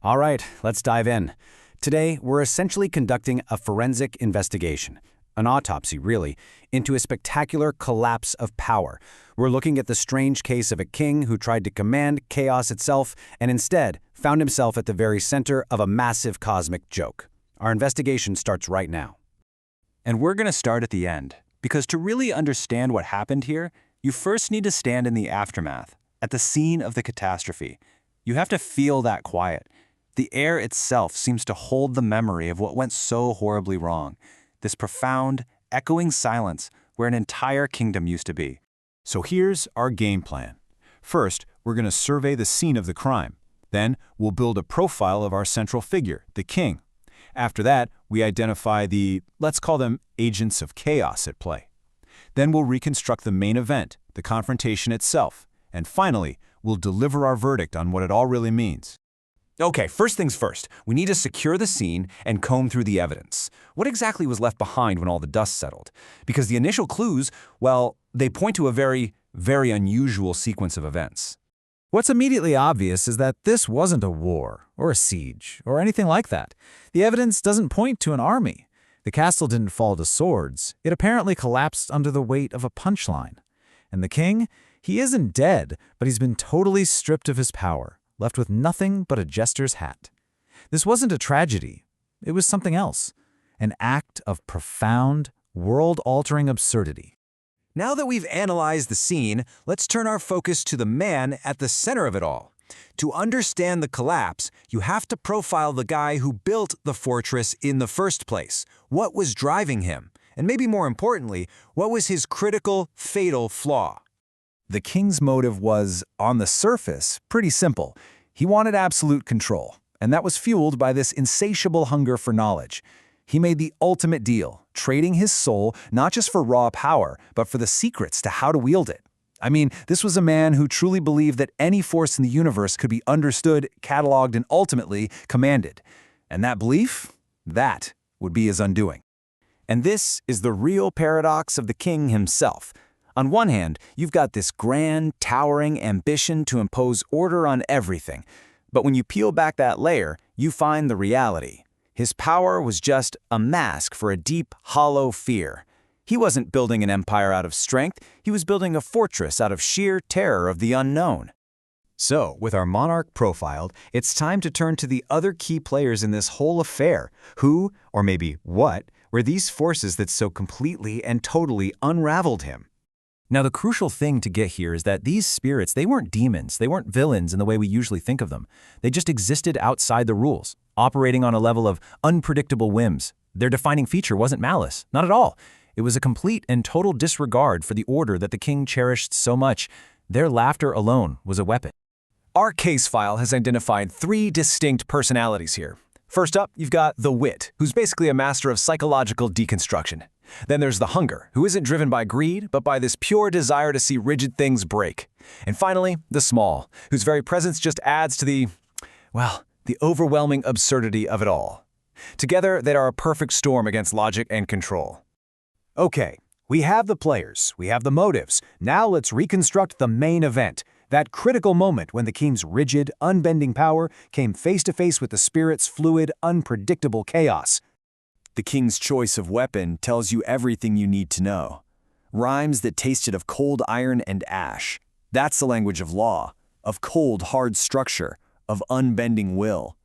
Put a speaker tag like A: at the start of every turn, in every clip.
A: All right, let's dive in. Today, we're essentially conducting a forensic investigation, an autopsy, really, into a spectacular collapse of power. We're looking at the strange case of a king who tried to command chaos itself and instead found himself at the very center of a massive cosmic joke. Our investigation starts right now.
B: And we're going to start at the end, because to really understand what happened here, you first need to stand in the aftermath, at the scene of the catastrophe. You have to feel that quiet. The air itself seems to hold the memory of what went so horribly wrong. This profound, echoing silence where an entire kingdom used to be.
C: So here's our game plan. First, we're going to survey the scene of the crime. Then, we'll build a profile of our central figure, the king. After that, we identify let's call them agents of chaos at play. Then we'll reconstruct the main event, the confrontation itself. And finally, we'll deliver our verdict on what it all really means.
D: Okay, first things first, we need to secure the scene and comb through the evidence. What exactly was left behind when all the dust settled? Because the initial clues, well, they point to a very, very unusual sequence of events.
E: What's immediately obvious is that this wasn't a war, or a siege, or anything like that. The evidence doesn't point to an army. The castle didn't fall to swords. It apparently collapsed under the weight of a punchline. And the king? He isn't dead, but he's been totally stripped of his power, left with nothing but a jester's hat. This wasn't a tragedy. It was something else. An act of profound, world-altering absurdity.
D: Now that we've analyzed the scene, let's turn our focus to the man at the center of it all. To understand the collapse, you have to profile the guy who built the fortress in the first place. What was driving him? And maybe more importantly, what was his critical, fatal flaw?
E: The king's motive was, on the surface, pretty simple. He wanted absolute control, and that was fueled by this insatiable hunger for knowledge. He made the ultimate deal, trading his soul not just for raw power, but for the secrets to how to wield it. I mean, this was a man who truly believed that any force in the universe could be understood, cataloged, and ultimately commanded. And that belief? That would be his undoing.
A: And this is the real paradox of the king himself. On one hand, you've got this grand, towering ambition to impose order on everything. But when you peel back that layer, you find the reality. His power was just a mask for a deep, hollow fear. He wasn't building an empire out of strength, he was building a fortress out of sheer terror of the unknown.
E: So, with our monarch profiled, it's time to turn to the other key players in this whole affair. Who, or maybe what, were these forces that so completely and totally unraveled him? Now, the crucial thing to get here is that these spirits, they weren't demons, they weren't villains in the way we usually think of them. They just existed outside the rules, operating on a level of unpredictable whims. Their defining feature wasn't malice, not at all. It was a complete and total disregard for the order that the king cherished so much. Their laughter alone was a weapon.
D: Our case file has identified 3 distinct personalities here. First up, you've got the wit, who's basically a master of psychological deconstruction. Then there's the hunger, who isn't driven by greed, but by this pure desire to see rigid things break. And finally, the small, whose very presence just adds to the overwhelming absurdity of it all. Together, they are a perfect storm against logic and control.
A: Okay, we have the players, we have the motives. Now let's reconstruct the main event. That critical moment when the king's rigid, unbending power came face to face with the spirit's fluid, unpredictable chaos.
D: The king's choice of weapon tells you everything you need to know. Rhymes that tasted of cold iron and ash. That's the language of law, of cold, hard structure, of unbending will.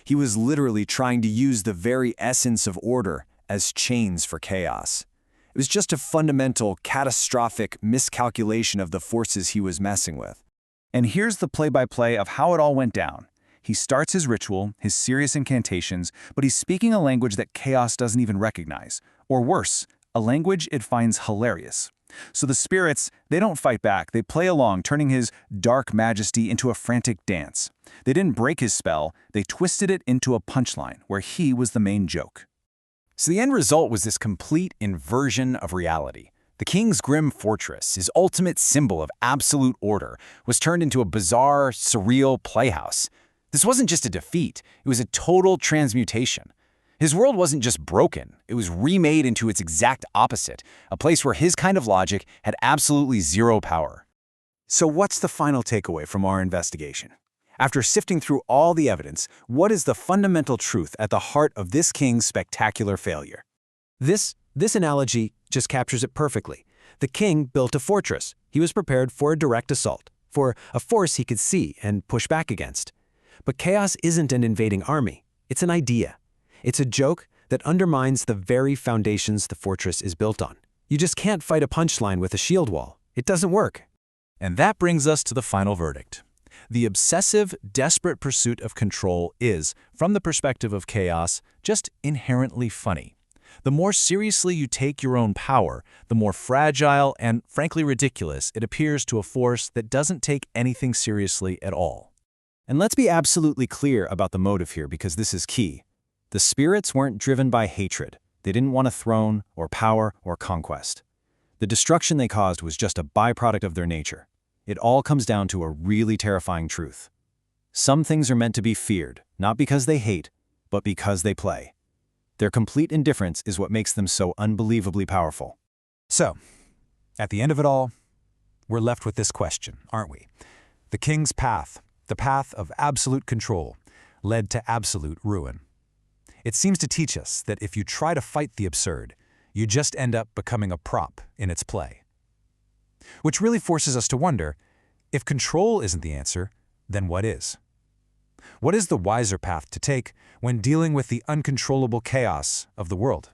D: He was literally trying to use the very essence of order as chains for chaos. It was just a fundamental, catastrophic miscalculation of the forces he was messing with.
E: And here's the play-by-play of how it all went down. He starts his ritual, his serious incantations, but he's speaking a language that chaos doesn't even recognize. Or worse, a language it finds hilarious. So the spirits, they don't fight back, they play along, turning his dark majesty into a frantic dance. They didn't break his spell, they twisted it into a punchline, where he was the main joke.
A: So the end result was this complete inversion of reality. The king's grim fortress, his ultimate symbol of absolute order, was turned into a bizarre, surreal playhouse. This wasn't just a defeat, it was a total transmutation. His world wasn't just broken, it was remade into its exact opposite, a place where his kind of logic had absolutely zero power. So what's the final takeaway from our investigation? After sifting through all the evidence, what is the fundamental truth at the heart of this king's spectacular failure?
F: This analogy just captures it perfectly. The king built a fortress. He was prepared for a direct assault, for a force he could see and push back against. But chaos isn't an invading army. It's an idea. It's a joke that undermines the very foundations the fortress is built on. You just can't fight a punchline with a shield wall. It doesn't work.
B: And that brings us to the final verdict. The obsessive, desperate pursuit of control is, from the perspective of chaos, just inherently funny. The more seriously you take your own power, the more fragile and, frankly, ridiculous it appears to a force that doesn't take anything seriously at all.
A: And let's be absolutely clear about the motive here, because this is key. The spirits weren't driven by hatred. They didn't want a throne or power or conquest. The destruction they caused was just a byproduct of their nature. It all comes down to a really terrifying truth. Some things are meant to be feared, not because they hate, but because they play. Their complete indifference is what makes them so unbelievably powerful.
C: So, at the end of it all, we're left with this question, aren't we? The king's path, the path of absolute control, led to absolute ruin. It seems to teach us that if you try to fight the absurd, you just end up becoming a prop in its play. Which really forces us to wonder, if control isn't the answer, then what is? What is the wiser path to take when dealing with the uncontrollable chaos of the world?